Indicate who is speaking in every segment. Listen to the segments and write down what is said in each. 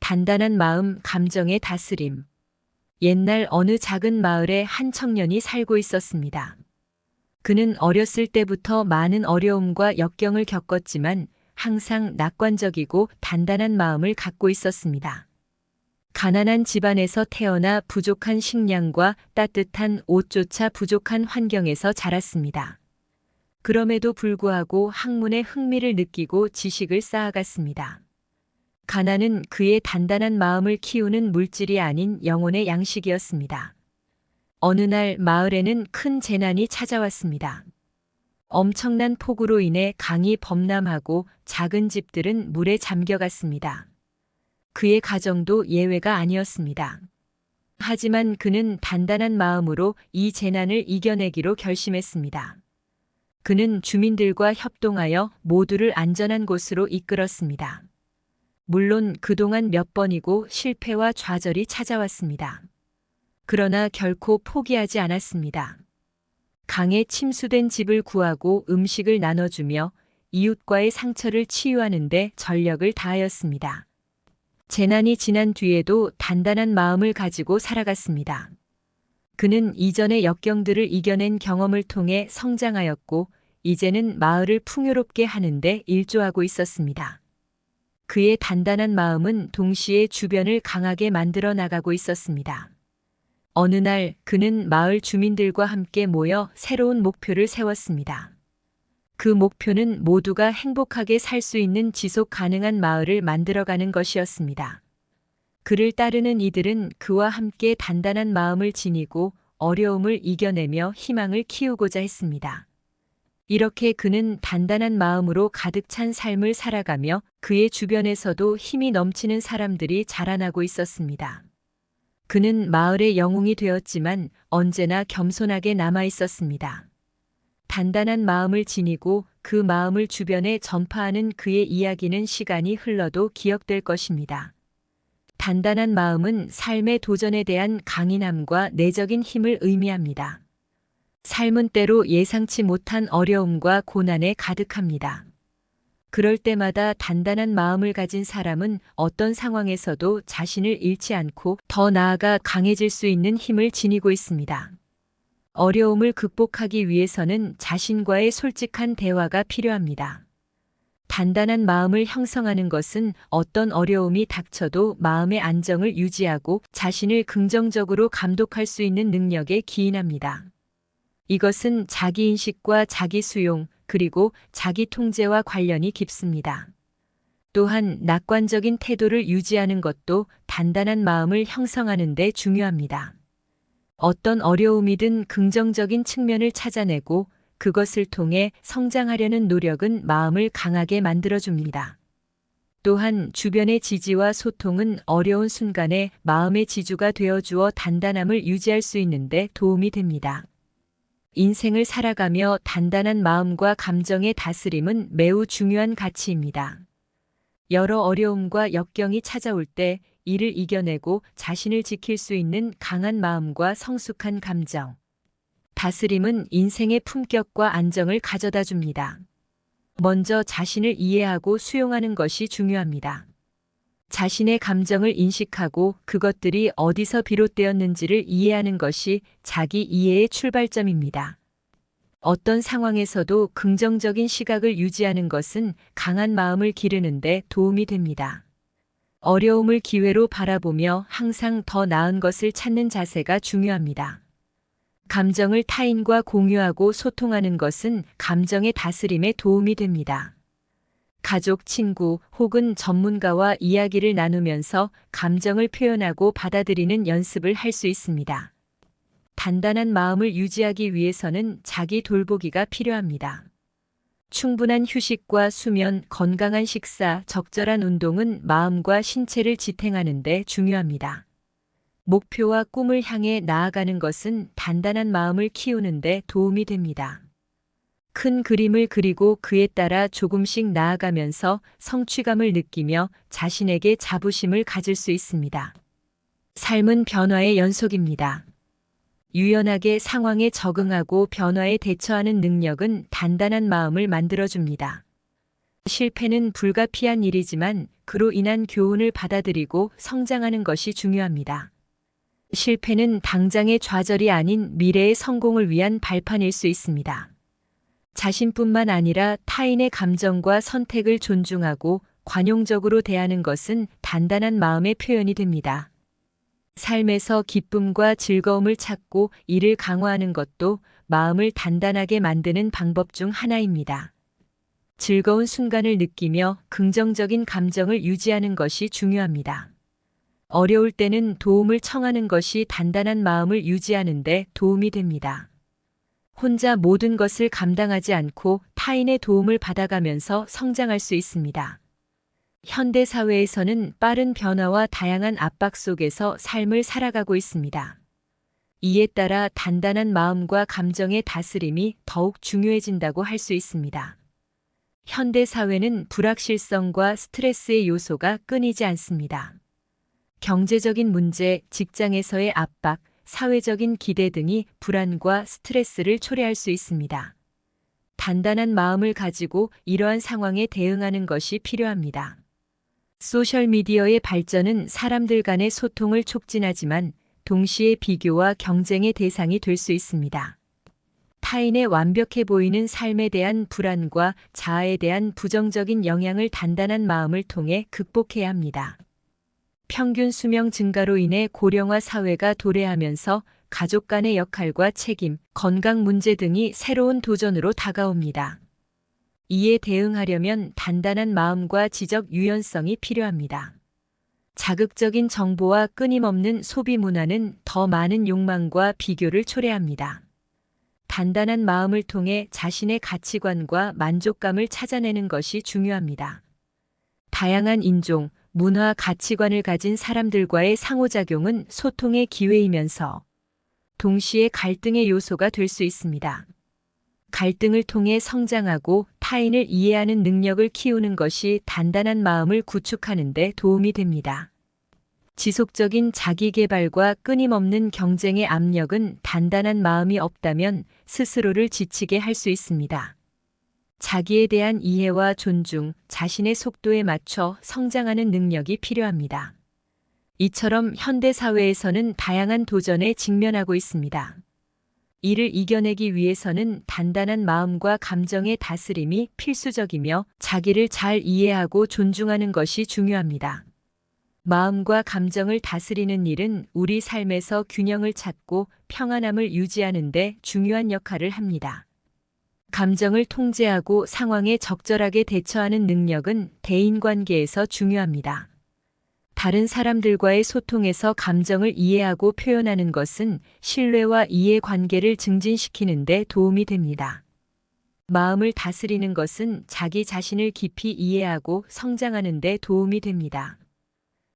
Speaker 1: 단단한 마음, 감정의 다스림. 옛날 어느 작은 마을에 한 청년이 살고 있었습니다. 그는 어렸을 때부터 많은 어려움과 역경을 겪었지만 항상 낙관적이고 단단한 마음을 갖고 있었습니다. 가난한 집안에서 태어나 부족한 식량과 따뜻한 옷조차 부족한 환경에서 자랐습니다. 그럼에도 불구하고 학문에 흥미를 느끼고 지식을 쌓아갔습니다. 가난은 그의 단단한 마음을 키우는 물질이 아닌 영혼의 양식이었습니다. 어느 날 마을에는 큰 재난이 찾아왔습니다. 엄청난 폭우로 인해 강이 범람하고 작은 집들은 물에 잠겨갔습니다. 그의 가정도 예외가 아니었습니다. 하지만 그는 단단한 마음으로 이 재난을 이겨내기로 결심했습니다. 그는 주민들과 협동하여 모두를 안전한 곳으로 이끌었습니다. 물론 그동안 몇 번이고 실패와 좌절이 찾아왔습니다. 그러나 결코 포기하지 않았습니다. 강에 침수된 집을 구하고 음식을 나눠주며 이웃과의 상처를 치유하는 데 전력을 다하였습니다. 재난이 지난 뒤에도 단단한 마음을 가지고 살아갔습니다. 그는 이전의 역경들을 이겨낸 경험을 통해 성장하였고 이제는 마을을 풍요롭게 하는 데 일조하고 있었습니다. 그의 단단한 마음은 동시에 주변을 강하게 만들어 나가고 있었습니다. 어느 날 그는 마을 주민들과 함께 모여 새로운 목표를 세웠습니다. 그 목표는 모두가 행복하게 살 수 있는 지속 가능한 마을을 만들어가는 것이었습니다. 그를 따르는 이들은 그와 함께 단단한 마음을 지니고 어려움을 이겨내며 희망을 키우고자 했습니다. 이렇게 그는 단단한 마음으로 가득 찬 삶을 살아가며 그의 주변에서도 힘이 넘치는 사람들이 자라나고 있었습니다. 그는 마을의 영웅이 되었지만 언제나 겸손하게 남아 있었습니다. 단단한 마음을 지니고 그 마음을 주변에 전파하는 그의 이야기는 시간이 흘러도 기억될 것입니다. 단단한 마음은 삶의 도전에 대한 강인함과 내적인 힘을 의미합니다. 삶은 때로 예상치 못한 어려움과 고난에 가득합니다. 그럴 때마다 단단한 마음을 가진 사람은 어떤 상황에서도 자신을 잃지 않고 더 나아가 강해질 수 있는 힘을 지니고 있습니다. 어려움을 극복하기 위해서는 자신과의 솔직한 대화가 필요합니다. 단단한 마음을 형성하는 것은 어떤 어려움이 닥쳐도 마음의 안정을 유지하고 자신을 긍정적으로 감독할 수 있는 능력에 기인합니다. 이것은 자기인식과 자기수용, 그리고 자기통제와 관련이 깊습니다. 또한 낙관적인 태도를 유지하는 것도 단단한 마음을 형성하는 데 중요합니다. 어떤 어려움이든 긍정적인 측면을 찾아내고 그것을 통해 성장하려는 노력은 마음을 강하게 만들어줍니다. 또한 주변의 지지와 소통은 어려운 순간에 마음의 지주가 되어주어 단단함을 유지할 수 있는데 도움이 됩니다. 인생을 살아가며 단단한 마음과 감정의 다스림은 매우 중요한 가치입니다. 여러 어려움과 역경이 찾아올 때 이를 이겨내고 자신을 지킬 수 있는 강한 마음과 성숙한 감정. 다스림은 인생의 품격과 안정을 가져다 줍니다. 먼저 자신을 이해하고 수용하는 것이 중요합니다. 자신의 감정을 인식하고 그것들이 어디서 비롯되었는지를 이해하는 것이 자기 이해의 출발점입니다. 어떤 상황에서도 긍정적인 시각을 유지하는 것은 강한 마음을 기르는 데 도움이 됩니다. 어려움을 기회로 바라보며 항상 더 나은 것을 찾는 자세가 중요합니다. 감정을 타인과 공유하고 소통하는 것은 감정의 다스림에 도움이 됩니다. 가족, 친구 혹은 전문가와 이야기를 나누면서 감정을 표현하고 받아들이는 연습을 할 수 있습니다. 단단한 마음을 유지하기 위해서는 자기 돌보기가 필요합니다. 충분한 휴식과 수면, 건강한 식사, 적절한 운동은 마음과 신체를 지탱하는 데 중요합니다. 목표와 꿈을 향해 나아가는 것은 단단한 마음을 키우는 데 도움이 됩니다. 큰 그림을 그리고 그에 따라 조금씩 나아가면서 성취감을 느끼며 자신에게 자부심을 가질 수 있습니다. 삶은 변화의 연속입니다. 유연하게 상황에 적응하고 변화에 대처하는 능력은 단단한 마음을 만들어줍니다. 실패는 불가피한 일이지만 그로 인한 교훈을 받아들이고 성장하는 것이 중요합니다. 실패는 당장의 좌절이 아닌 미래의 성공을 위한 발판일 수 있습니다. 자신뿐만 아니라 타인의 감정과 선택을 존중하고 관용적으로 대하는 것은 단단한 마음의 표현이 됩니다. 삶에서 기쁨과 즐거움을 찾고 이를 강화하는 것도 마음을 단단하게 만드는 방법 중 하나입니다. 즐거운 순간을 느끼며 긍정적인 감정을 유지하는 것이 중요합니다. 어려울 때는 도움을 청하는 것이 단단한 마음을 유지하는 데 도움이 됩니다. 혼자 모든 것을 감당하지 않고 타인의 도움을 받아가면서 성장할 수 있습니다. 현대 사회에서는 빠른 변화와 다양한 압박 속에서 삶을 살아가고 있습니다. 이에 따라 단단한 마음과 감정의 다스림이 더욱 중요해진다고 할 수 있습니다. 현대 사회는 불확실성과 스트레스의 요소가 끊이지 않습니다. 경제적인 문제, 직장에서의 압박, 사회적인 기대 등이 불안과 스트레스를 초래할 수 있습니다. 단단한 마음을 가지고 이러한 상황에 대응하는 것이 필요합니다. 소셜미디어의 발전은 사람들 간의 소통을 촉진하지만 동시에 비교와 경쟁의 대상이 될 수 있습니다. 타인의 완벽해 보이는 삶에 대한 불안과 자아에 대한 부정적인 영향을 단단한 마음을 통해 극복해야 합니다. 평균 수명 증가로 인해 고령화 사회가 도래하면서 가족 간의 역할과 책임, 건강 문제 등이 새로운 도전으로 다가옵니다. 이에 대응하려면 단단한 마음과 지적 유연성이 필요합니다. 자극적인 정보와 끊임없는 소비 문화는 더 많은 욕망과 비교를 초래합니다. 단단한 마음을 통해 자신의 가치관과 만족감을 찾아내는 것이 중요합니다. 다양한 인종, 문화, 가치관을 가진 사람들과의 상호작용은 소통의 기회이면서 동시에 갈등의 요소가 될 수 있습니다. 갈등을 통해 성장하고 타인을 이해하는 능력을 키우는 것이 단단한 마음을 구축하는 데 도움이 됩니다. 지속적인 자기 개발과 끊임없는 경쟁의 압력은 단단한 마음이 없다면 스스로를 지치게 할 수 있습니다. 자기에 대한 이해와 존중, 자신의 속도에 맞춰 성장하는 능력이 필요합니다. 이처럼 현대 사회에서는 다양한 도전에 직면하고 있습니다. 이를 이겨내기 위해서는 단단한 마음과 감정의 다스림이 필수적이며 자기를 잘 이해하고 존중하는 것이 중요합니다. 마음과 감정을 다스리는 일은 우리 삶에서 균형을 찾고 평안함을 유지하는 데 중요한 역할을 합니다. 감정을 통제하고 상황에 적절하게 대처하는 능력은 대인관계에서 중요합니다. 다른 사람들과의 소통에서 감정을 이해하고 표현하는 것은 신뢰와 이해관계를 증진시키는 데 도움이 됩니다. 마음을 다스리는 것은 자기 자신을 깊이 이해하고 성장하는 데 도움이 됩니다.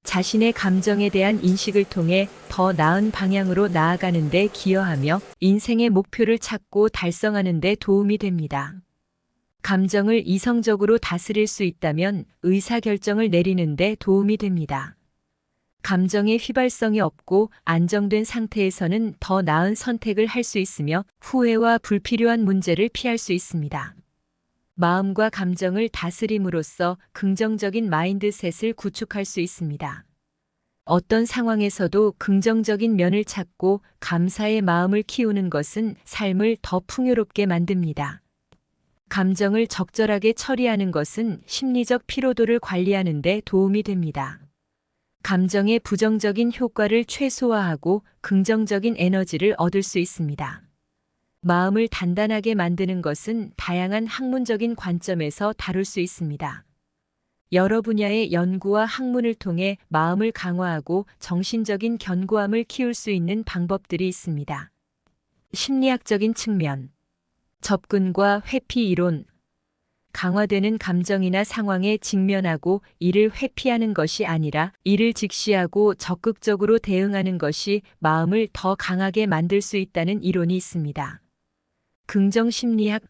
Speaker 1: 자신의 감정에 대한 인식을 통해 더 나은 방향으로 나아가는 데 기여하며 인생의 목표를 찾고 달성하는 데 도움이 됩니다. 감정을 이성적으로 다스릴 수 있다면 의사결정을 내리는 데 도움이 됩니다. 감정의 휘발성이 없고 안정된 상태에서는 더 나은 선택을 할 수 있으며 후회와 불필요한 문제를 피할 수 있습니다. 마음과 감정을 다스림으로써 긍정적인 마인드셋을 구축할 수 있습니다. 어떤 상황에서도 긍정적인 면을 찾고 감사의 마음을 키우는 것은 삶을 더 풍요롭게 만듭니다. 감정을 적절하게 처리하는 것은 심리적 피로도를 관리하는 데 도움이 됩니다. 감정의 부정적인 효과를 최소화하고 긍정적인 에너지를 얻을 수 있습니다. 마음을 단단하게 만드는 것은 다양한 학문적인 관점에서 다룰 수 있습니다. 여러 분야의 연구와 학문을 통해 마음을 강화하고 정신적인 견고함을 키울 수 있는 방법들이 있습니다. 심리학적인 측면, 접근과 회피 이론, 강화되는 감정이나 상황에 직면하고 이를 회피하는 것이 아니라 이를 직시하고 적극적으로 대응하는 것이 마음을 더 강하게 만들 수 있다는 이론이 있습니다. 긍정심리학,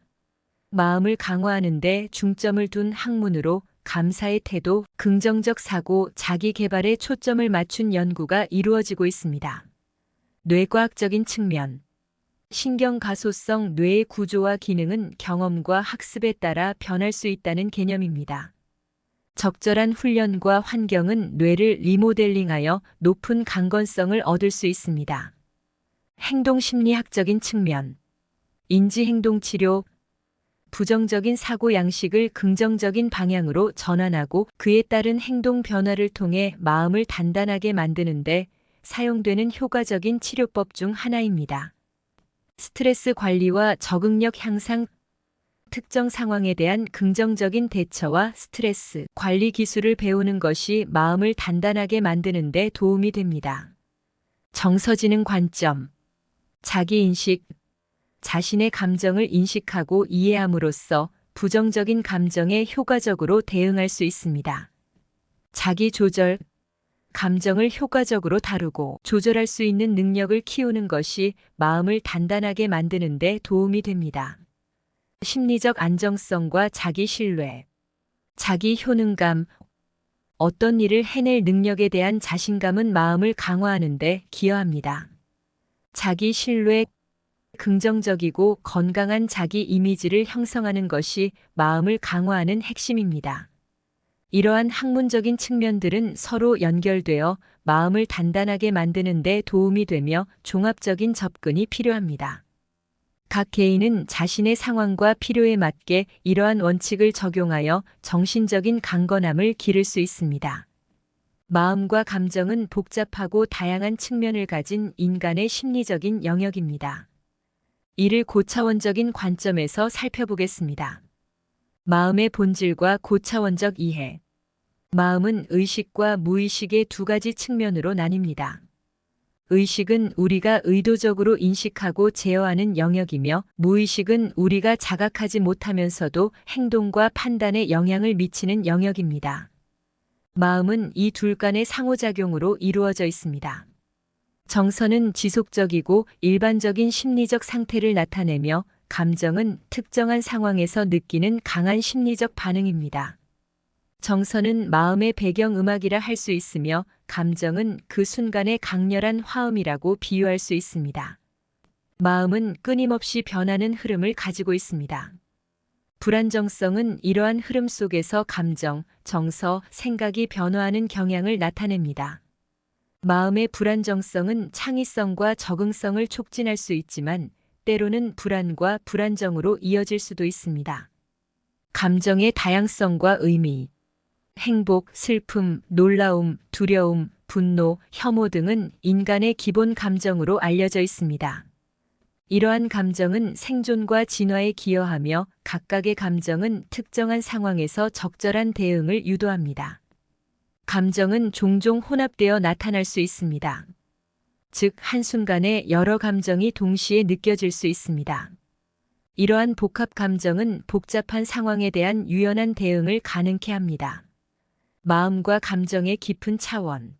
Speaker 1: 마음을 강화하는 데 중점을 둔 학문으로 감사의 태도, 긍정적 사고, 자기 개발에 초점을 맞춘 연구가 이루어지고 있습니다. 뇌과학적인 측면, 신경가소성 뇌의 구조와 기능은 경험과 학습에 따라 변할 수 있다는 개념입니다. 적절한 훈련과 환경은 뇌를 리모델링하여 높은 강건성을 얻을 수 있습니다. 행동심리학적인 측면. 인지행동치료. 부정적인 사고 양식을 긍정적인 방향으로 전환하고 그에 따른 행동 변화를 통해 마음을 단단하게 만드는 데 사용되는 효과적인 치료법 중 하나입니다. 스트레스 관리와 적응력 향상. 특정 상황에 대한 긍정적인 대처와 스트레스 관리 기술을 배우는 것이 마음을 단단하게 만드는 데 도움이 됩니다. 정서지능 관점. 자기인식. 자신의 감정을 인식하고 이해함으로써 부정적인 감정에 효과적으로 대응할 수 있습니다. 자기조절. 감정을 효과적으로 다루고 조절할 수 있는 능력을 키우는 것이 마음을 단단하게 만드는 데 도움이 됩니다. 심리적 안정성과 자기 신뢰. 자기 효능감. 어떤 일을 해낼 능력에 대한 자신감은 마음을 강화하는 데 기여합니다. 자기 신뢰. 긍정적이고 건강한 자기 이미지를 형성하는 것이 마음을 강화하는 핵심입니다. 이러한 학문적인 측면들은 서로 연결되어 마음을 단단하게 만드는 데 도움이 되며 종합적인 접근이 필요합니다. 각 개인은 자신의 상황과 필요에 맞게 이러한 원칙을 적용하여 정신적인 강건함을 기를 수 있습니다. 마음과 감정은 복잡하고 다양한 측면을 가진 인간의 심리적인 영역입니다. 이를 고차원적인 관점에서 살펴보겠습니다. 마음의 본질과 고차원적 이해. 마음은 의식과 무의식의 두 가지 측면으로 나뉩니다. 의식은 우리가 의도적으로 인식하고 제어하는 영역이며 무의식은 우리가 자각하지 못하면서도 행동과 판단에 영향을 미치는 영역입니다. 마음은 이 둘 간의 상호작용으로 이루어져 있습니다. 정서는 지속적이고 일반적인 심리적 상태를 나타내며 감정은 특정한 상황에서 느끼는 강한 심리적 반응입니다. 정서는 마음의 배경음악이라 할 수 있으며 감정은 그 순간의 강렬한 화음이라고 비유할 수 있습니다. 마음은 끊임없이 변하는 흐름을 가지고 있습니다. 불안정성은 이러한 흐름 속에서 감정, 정서, 생각이 변화하는 경향을 나타냅니다. 마음의 불안정성은 창의성과 적응성을 촉진할 수 있지만 때로는 불안과 불안정으로 이어질 수도 있습니다. 감정의 다양성과 의미. 행복, 슬픔, 놀라움, 두려움, 분노, 혐오 등은 인간의 기본 감정으로 알려져 있습니다. 이러한 감정은 생존과 진화에 기여하며 각각의 감정은 특정한 상황에서 적절한 대응을 유도합니다. 감정은 종종 혼합되어 나타날 수 있습니다. 즉, 한순간에 여러 감정이 동시에 느껴질 수 있습니다. 이러한 복합 감정은 복잡한 상황에 대한 유연한 대응을 가능케 합니다. 마음과 감정의 깊은 차원.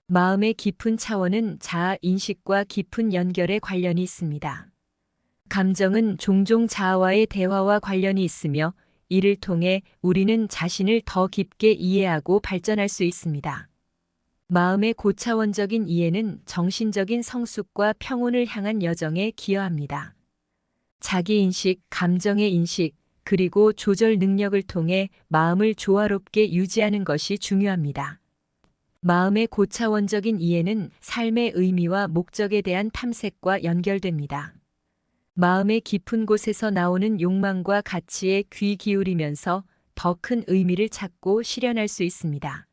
Speaker 1: 마음의 깊은 차원은 자아 인식과 깊은 연결에 관련이 있습니다. 감정은 종종 자아와의 대화와 관련이 있으며 이를 통해 우리는 자신을 더 깊게 이해하고 발전할 수 있습니다. 마음의 고차원적인 이해는 정신적인 성숙과 평온을 향한 여정에 기여합니다. 자기인식, 감정의 인식, 그리고 조절 능력을 통해 마음을 조화롭게 유지하는 것이 중요합니다. 마음의 고차원적인 이해는 삶의 의미와 목적에 대한 탐색과 연결됩니다. 마음의 깊은 곳에서 나오는 욕망과 가치에 귀 기울이면서 더 큰 의미를 찾고 실현할 수 있습니다.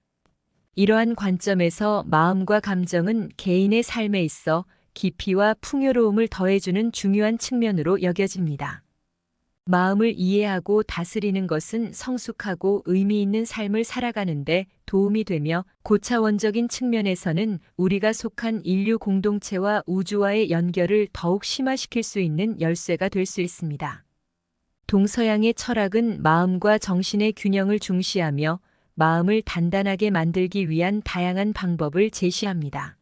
Speaker 1: 이러한 관점에서 마음과 감정은 개인의 삶에 있어 깊이와 풍요로움을 더해주는 중요한 측면으로 여겨집니다. 마음을 이해하고 다스리는 것은 성숙하고 의미 있는 삶을 살아가는 데 도움이 되며 고차원적인 측면에서는 우리가 속한 인류 공동체와 우주와의 연결을 더욱 심화시킬 수 있는 열쇠가 될 수 있습니다. 동서양의 철학은 마음과 정신의 균형을 중시하며 마음을 단단하게 만들기 위한 다양한 방법을 제시합니다.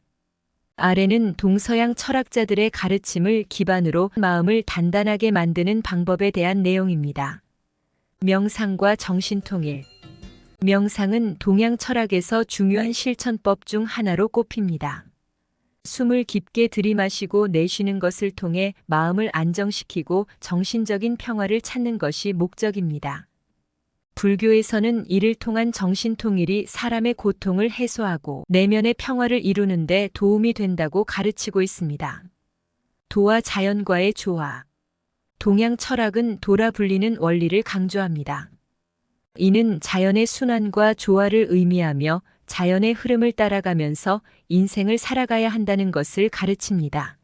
Speaker 1: 아래는 동서양 철학자들의 가르침을 기반으로 마음을 단단하게 만드는 방법에 대한 내용입니다. 명상과 정신통일. 명상은 동양 철학에서 중요한 실천법 중 하나로 꼽힙니다. 숨을 깊게 들이마시고 내쉬는 것을 통해 마음을 안정시키고 정신적인 평화를 찾는 것이 목적입니다. 불교에서는 이를 통한 정신통일이 사람의 고통을 해소하고 내면의 평화를 이루는 데 도움이 된다고 가르치고 있습니다. 도와 자연과의 조화. 동양 철학은 도라 불리는 원리를 강조합니다. 이는 자연의 순환과 조화를 의미하며 자연의 흐름을 따라가면서 인생을 살아가야 한다는 것을 가르칩니다.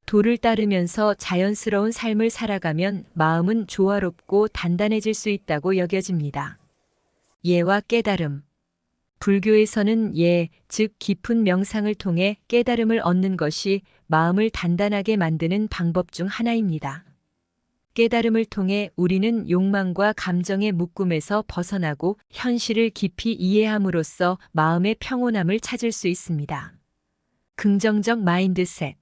Speaker 1: 도를 따르면서 자연스러운 삶을 살아가면 마음은 조화롭고 단단해질 수 있다고 여겨집니다. 예와 깨달음. 불교에서는 예, 즉 깊은 명상을 통해 깨달음을 얻는 것이 마음을 단단하게 만드는 방법 중 하나입니다. 깨달음을 통해 우리는 욕망과 감정의 묶음에서 벗어나고 현실을 깊이 이해함으로써 마음의 평온함을 찾을 수 있습니다. 긍정적 마인드셋.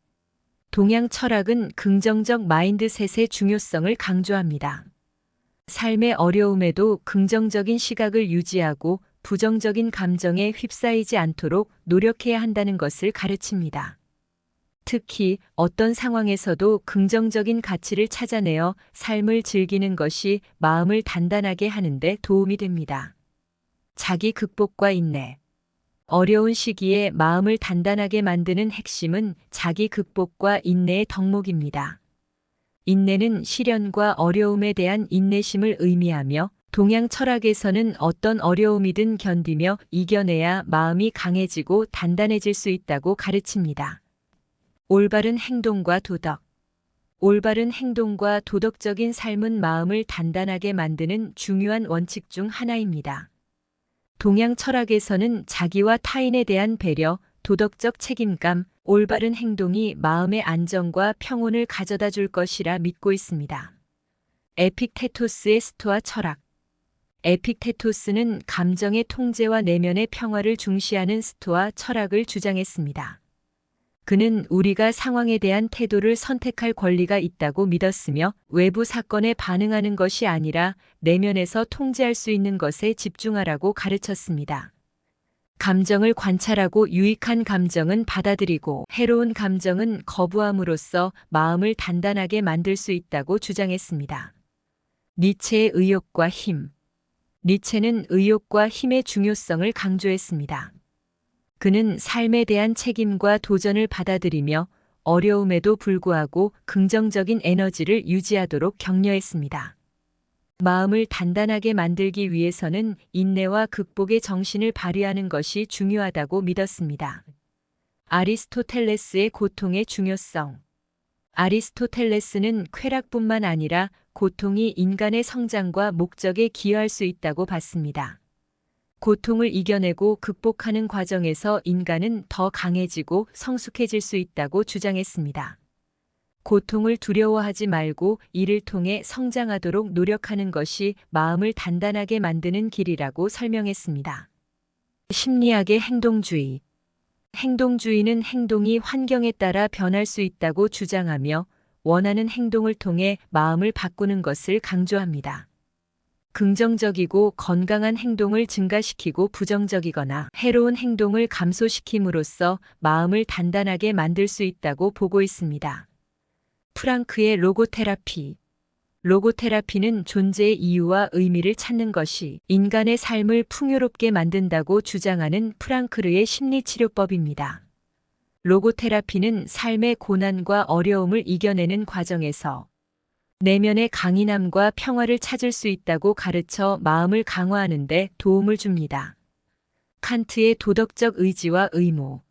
Speaker 1: 동양 철학은 긍정적 마인드셋의 중요성을 강조합니다. 삶의 어려움에도 긍정적인 시각을 유지하고 부정적인 감정에 휩싸이지 않도록 노력해야 한다는 것을 가르칩니다. 특히 어떤 상황에서도 긍정적인 가치를 찾아내어 삶을 즐기는 것이 마음을 단단하게 하는 데 도움이 됩니다. 자기 극복과 인내. 어려운 시기에 마음을 단단하게 만드는 핵심은 자기 극복과 인내의 덕목입니다. 인내는 시련과 어려움에 대한 인내심을 의미하며 동양 철학에서는 어떤 어려움이든 견디며 이겨내야 마음이 강해지고 단단해질 수 있다고 가르칩니다. 올바른 행동과 도덕. 올바른 행동과 도덕적인 삶은 마음을 단단하게 만드는 중요한 원칙 중 하나입니다. 동양 철학에서는 자기와 타인에 대한 배려, 도덕적 책임감, 올바른 행동이 마음의 안정과 평온을 가져다 줄 것이라 믿고 있습니다. 에픽테토스의 스토아 철학. 에픽테토스는 감정의 통제와 내면의 평화를 중시하는 스토아 철학을 주장했습니다. 그는 우리가 상황에 대한 태도를 선택할 권리가 있다고 믿었으며 외부 사건에 반응하는 것이 아니라 내면에서 통제할 수 있는 것에 집중하라고 가르쳤습니다. 감정을 관찰하고 유익한 감정은 받아들이고 해로운 감정은 거부함으로써 마음을 단단하게 만들 수 있다고 주장했습니다. 니체의 의욕과 힘. 니체는 의욕과 힘의 중요성을 강조했습니다. 그는 삶에 대한 책임과 도전을 받아들이며 어려움에도 불구하고 긍정적인 에너지를 유지하도록 격려했습니다. 마음을 단단하게 만들기 위해서는 인내와 극복의 정신을 발휘하는 것이 중요하다고 믿었습니다. 아리스토텔레스의 고통의 중요성. 아리스토텔레스는 쾌락뿐만 아니라 고통이 인간의 성장과 목적에 기여할 수 있다고 봤습니다. 고통을 이겨내고 극복하는 과정에서 인간은 더 강해지고 성숙해질 수 있다고 주장했습니다. 고통을 두려워하지 말고 이를 통해 성장하도록 노력하는 것이 마음을 단단하게 만드는 길이라고 설명했습니다. 심리학의 행동주의. 행동주의는 행동이 환경에 따라 변할 수 있다고 주장하며 원하는 행동을 통해 마음을 바꾸는 것을 강조합니다. 긍정적이고 건강한 행동을 증가시키고 부정적이거나 해로운 행동을 감소시킴으로써 마음을 단단하게 만들 수 있다고 보고 있습니다. 프랑크의 로고테라피. 로고테라피는 존재의 이유와 의미를 찾는 것이 인간의 삶을 풍요롭게 만든다고 주장하는 프랑크르의 심리치료법입니다. 로고테라피는 삶의 고난과 어려움을 이겨내는 과정에서 내면의 강인함과 평화를 찾을 수 있다고 가르쳐 마음을 강화하는 데 도움을 줍니다. 칸트의 도덕적 의지와 의무.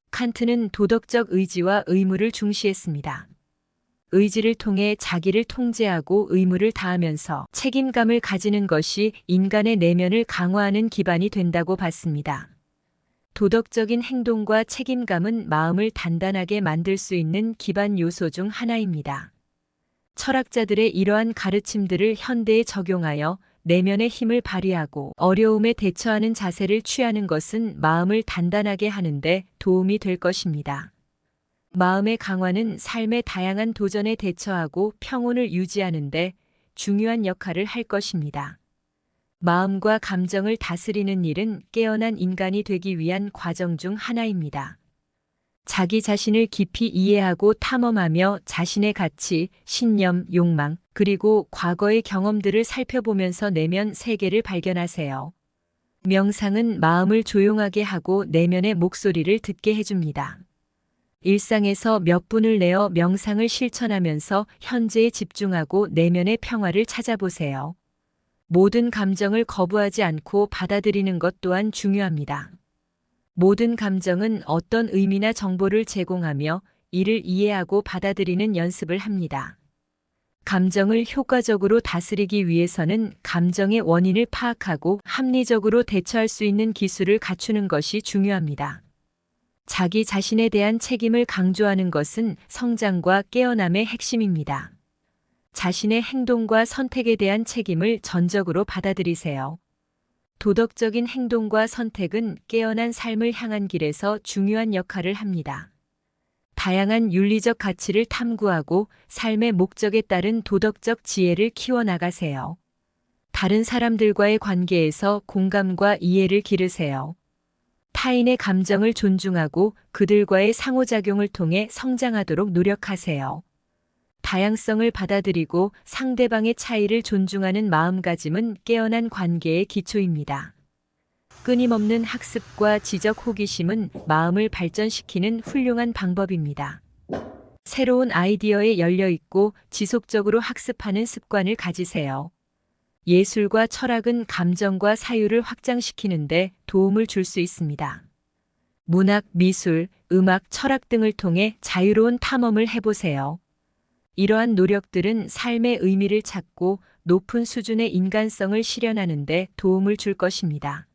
Speaker 1: 칸트는 도덕적 의지와 의무를 중시했습니다. 의지를 통해 자기를 통제하고 의무를 다하면서 책임감을 가지는 것이 인간의 내면을 강화하는 기반이 된다고 봤습니다. 도덕적인 행동과 책임감은 마음을 단단하게 만들 수 있는 기반 요소 중 하나입니다. 철학자들의 이러한 가르침들을 현대에 적용하여 내면의 힘을 발휘하고 어려움에 대처하는 자세를 취하는 것은 마음을 단단하게 하는데 도움이 될 것입니다. 마음의 강화는 삶의 다양한 도전에 대처하고 평온을 유지하는 데 중요한 역할을 할 것입니다. 마음과 감정을 다스리는 일은 깨어난 인간이 되기 위한 과정 중 하나입니다. 자기 자신을 깊이 이해하고 탐험하며 자신의 가치, 신념, 욕망, 그리고 과거의 경험들을 살펴보면서 내면 세계를 발견하세요. 명상은 마음을 조용하게 하고 내면의 목소리를 듣게 해줍니다. 일상에서 몇 분을 내어 명상을 실천하면서 현재에 집중하고 내면의 평화를 찾아보세요. 모든 감정을 거부하지 않고 받아들이는 것 또한 중요합니다. 모든 감정은 어떤 의미나 정보를 제공하며 이를 이해하고 받아들이는 연습을 합니다. 감정을 효과적으로 다스리기 위해서는 감정의 원인을 파악하고 합리적으로 대처할 수 있는 기술을 갖추는 것이 중요합니다. 자기 자신에 대한 책임을 강조하는 것은 성장과 깨어남의 핵심입니다. 자신의 행동과 선택에 대한 책임을 전적으로 받아들이세요. 도덕적인 행동과 선택은 깨어난 삶을 향한 길에서 중요한 역할을 합니다. 다양한 윤리적 가치를 탐구하고 삶의 목적에 따른 도덕적 지혜를 키워나가세요. 다른 사람들과의 관계에서 공감과 이해를 기르세요. 타인의 감정을 존중하고 그들과의 상호작용을 통해 성장하도록 노력하세요. 다양성을 받아들이고 상대방의 차이를 존중하는 마음가짐은 깨어난 관계의 기초입니다. 끊임없는 학습과 지적 호기심은 마음을 발전시키는 훌륭한 방법입니다. 새로운 아이디어에 열려있고 지속적으로 학습하는 습관을 가지세요. 예술과 철학은 감정과 사유를 확장시키는데 도움을 줄 수 있습니다. 문학, 미술, 음악, 철학 등을 통해 자유로운 탐험을 해보세요. 이러한 노력들은 삶의 의미를 찾고 높은 수준의 인간성을 실현하는 데 도움을 줄 것입니다.